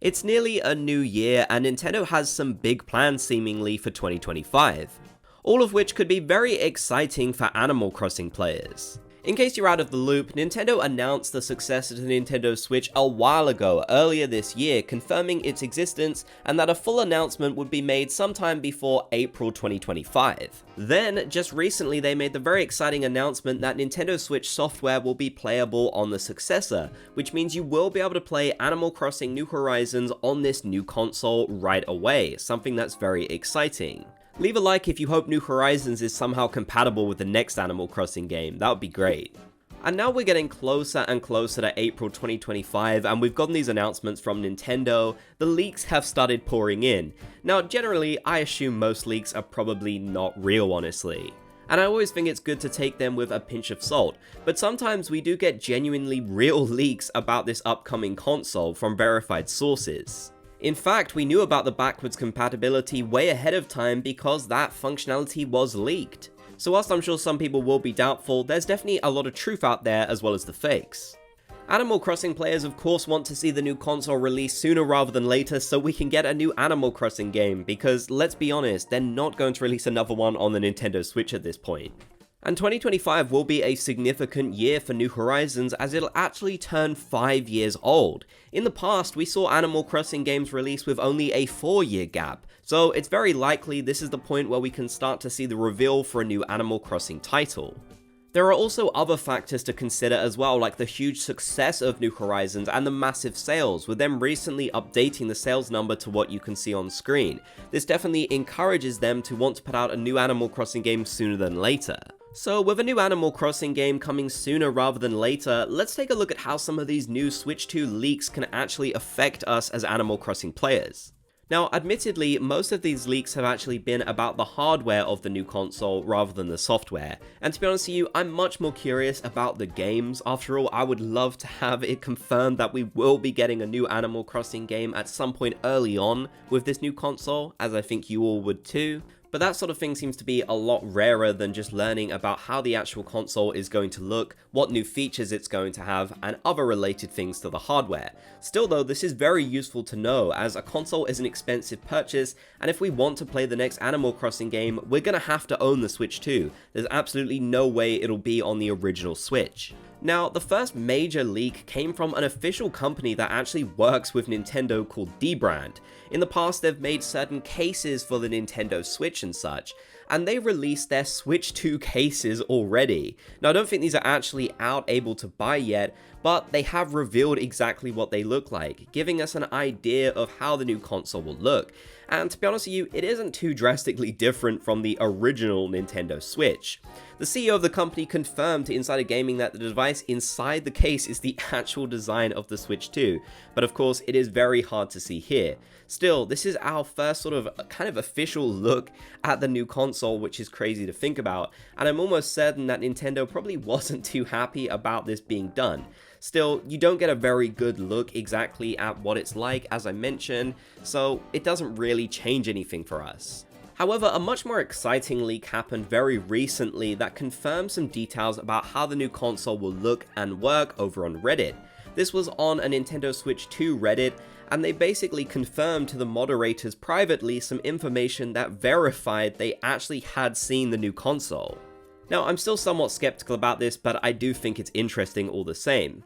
It's nearly a new year and Nintendo has some big plans seemingly for 2025, all of which could be very exciting for Animal Crossing players. In case you're out of the loop, Nintendo announced the successor to Nintendo Switch a while ago, earlier this year, confirming its existence and that a full announcement would be made sometime before April 2025. Then, just recently they made the very exciting announcement that Nintendo Switch software will be playable on the successor, which means you will be able to play Animal Crossing New Horizons on this new console right away, something that's very exciting. Leave a like if you hope New Horizons is somehow compatible with the next Animal Crossing game, that would be great. And now we're getting closer and closer to April 2025 and we've gotten these announcements from Nintendo. The leaks have started pouring in. Now generally, I assume most leaks are probably not real, honestly. And I always think it's good to take them with a pinch of salt, but sometimes we do get genuinely real leaks about this upcoming console from verified sources. In fact, we knew about the backwards compatibility way ahead of time because that functionality was leaked. So whilst I'm sure some people will be doubtful, there's definitely a lot of truth out there as well as the fakes. Animal Crossing players of course want to see the new console released sooner rather than later so we can get a new Animal Crossing game, because let's be honest, they're not going to release another one on the Nintendo Switch at this point. And 2025 will be a significant year for New Horizons as it'll actually turn 5 years old. In the past, we saw Animal Crossing games released with only a 4-year gap, so it's very likely this is the point where we can start to see the reveal for a new Animal Crossing title. There are also other factors to consider as well, like the huge success of New Horizons and the massive sales, with them recently updating the sales number to what you can see on screen. This definitely encourages them to want to put out a new Animal Crossing game sooner than later. So with a new Animal Crossing game coming sooner rather than later, let's take a look at how some of these new Switch 2 leaks can actually affect us as Animal Crossing players. Now, admittedly, most of these leaks have actually been about the hardware of the new console rather than the software. And to be honest with you, I'm much more curious about the games. After all, I would love to have it confirmed that we will be getting a new Animal Crossing game at some point early on with this new console, as I think you all would too. But that sort of thing seems to be a lot rarer than just learning about how the actual console is going to look, what new features it's going to have, and other related things to the hardware. Still though, this is very useful to know, as a console is an expensive purchase, and if we want to play the next Animal Crossing game, we're gonna have to own the Switch 2. There's absolutely no way it'll be on the original Switch. Now, the first major leak came from an official company that actually works with Nintendo called Dbrand. In the past, they've made certain cases for the Nintendo Switch and such, and they released their Switch 2 cases already. Now, I don't think these are actually out able to buy yet, but they have revealed exactly what they look like, giving us an idea of how the new console will look. And to be honest with you, it isn't too drastically different from the original Nintendo Switch. The CEO of the company confirmed to Insider Gaming that the device inside the case is the actual design of the Switch 2, but of course it is very hard to see here. Still, this is our first sort of kind of official look at the new console, which is crazy to think about, and I'm almost certain that Nintendo probably wasn't too happy about this being done. Still, you don't get a very good look exactly at what it's like, as I mentioned, so it doesn't really change anything for us. However, a much more exciting leak happened very recently that confirmed some details about how the new console will look and work over on Reddit. This was on a Nintendo Switch 2 Reddit, and they basically confirmed to the moderators privately some information that verified they actually had seen the new console. Now, I'm still somewhat skeptical about this, but I do think it's interesting all the same.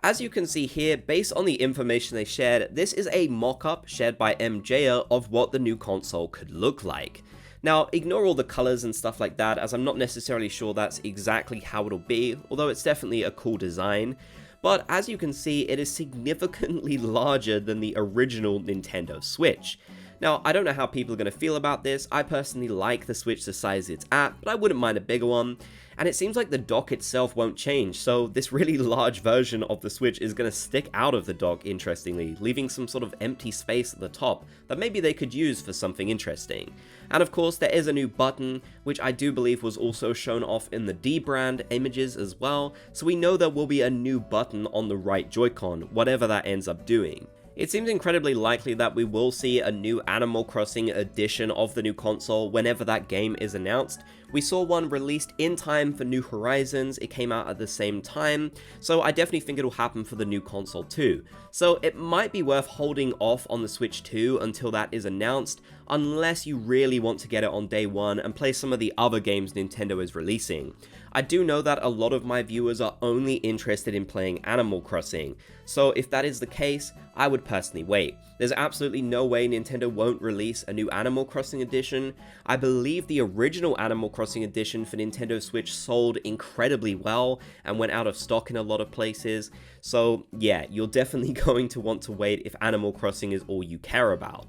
As you can see here, based on the information they shared, this is a mock-up shared by MJer of what the new console could look like. Now, ignore all the colors and stuff like that, as I'm not necessarily sure that's exactly how it'll be, although it's definitely a cool design. But as you can see, it is significantly larger than the original Nintendo Switch. Now, I don't know how people are going to feel about this. I personally like the Switch the size it's at, but I wouldn't mind a bigger one. And it seems like the dock itself won't change, so this really large version of the Switch is going to stick out of the dock, interestingly, leaving some sort of empty space at the top that maybe they could use for something interesting. And of course, there is a new button, which I do believe was also shown off in the Dbrand images as well, so we know there will be a new button on the right Joy-Con, whatever that ends up doing. It seems incredibly likely that we will see a new Animal Crossing edition of the new console whenever that game is announced. We saw one released in time for New Horizons, it came out at the same time, so I definitely think it'll happen for the new console too. So it might be worth holding off on the Switch 2 until that is announced, unless you really want to get it on day one and play some of the other games Nintendo is releasing. I do know that a lot of my viewers are only interested in playing Animal Crossing, so if that is the case, I would personally wait. There's absolutely no way Nintendo won't release a new Animal Crossing edition. I believe the original Animal Crossing edition for Nintendo Switch sold incredibly well and went out of stock in a lot of places, so yeah, you're definitely going to want to wait if Animal Crossing is all you care about.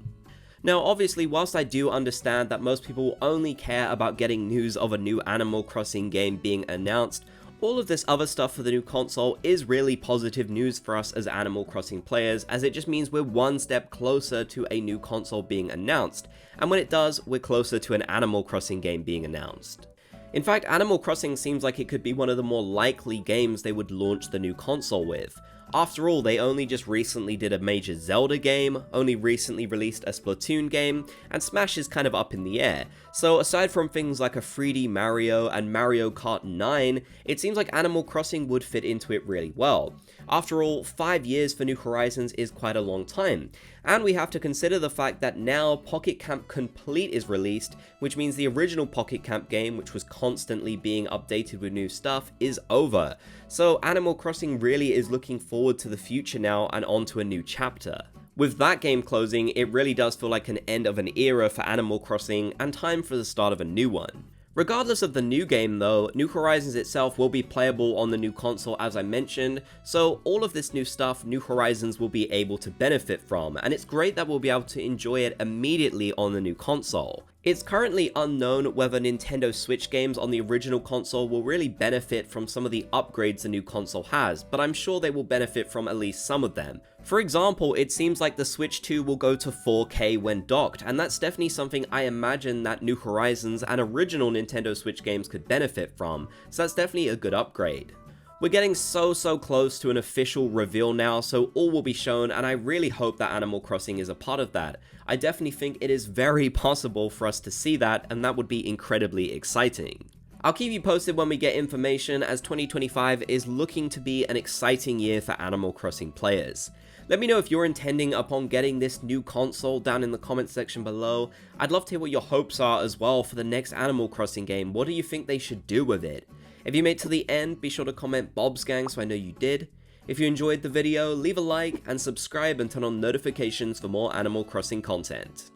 Now obviously, whilst I do understand that most people only care about getting news of a new Animal Crossing game being announced, all of this other stuff for the new console is really positive news for us as Animal Crossing players, as it just means we're one step closer to a new console being announced, and when it does, we're closer to an Animal Crossing game being announced. In fact, Animal Crossing seems like it could be one of the more likely games they would launch the new console with. After all, they only just recently did a major Zelda game, only recently released a Splatoon game, and Smash is kind of up in the air. So aside from things like a 3D Mario and Mario Kart 9, it seems like Animal Crossing would fit into it really well. After all, 5 years for New Horizons is quite a long time, and we have to consider the fact that now Pocket Camp Complete is released, which means the original Pocket Camp game, which was constantly being updated with new stuff, is over. So Animal Crossing really is looking forward to the future now and onto a new chapter. With that game closing, it really does feel like an end of an era for Animal Crossing and time for the start of a new one. Regardless of the new game though, New Horizons itself will be playable on the new console as I mentioned, so all of this new stuff New Horizons will be able to benefit from, and it's great that we'll be able to enjoy it immediately on the new console. It's currently unknown whether Nintendo Switch games on the original console will really benefit from some of the upgrades the new console has, but I'm sure they will benefit from at least some of them. For example, it seems like the Switch 2 will go to 4K when docked, and that's definitely something I imagine that New Horizons and original Nintendo Switch games could benefit from, so that's definitely a good upgrade. We're getting so close to an official reveal now, so all will be shown, and I really hope that Animal Crossing is a part of that. I definitely think it is very possible for us to see that, and that would be incredibly exciting. I'll keep you posted when we get information, as 2025 is looking to be an exciting year for Animal Crossing players. Let me know if you're intending upon getting this new console down in the comments section below. I'd love to hear what your hopes are as well for the next Animal Crossing game. What do you think they should do with it? If you made it to the end, be sure to comment Bob's Gang so I know you did. If you enjoyed the video, leave a like and subscribe and turn on notifications for more Animal Crossing content.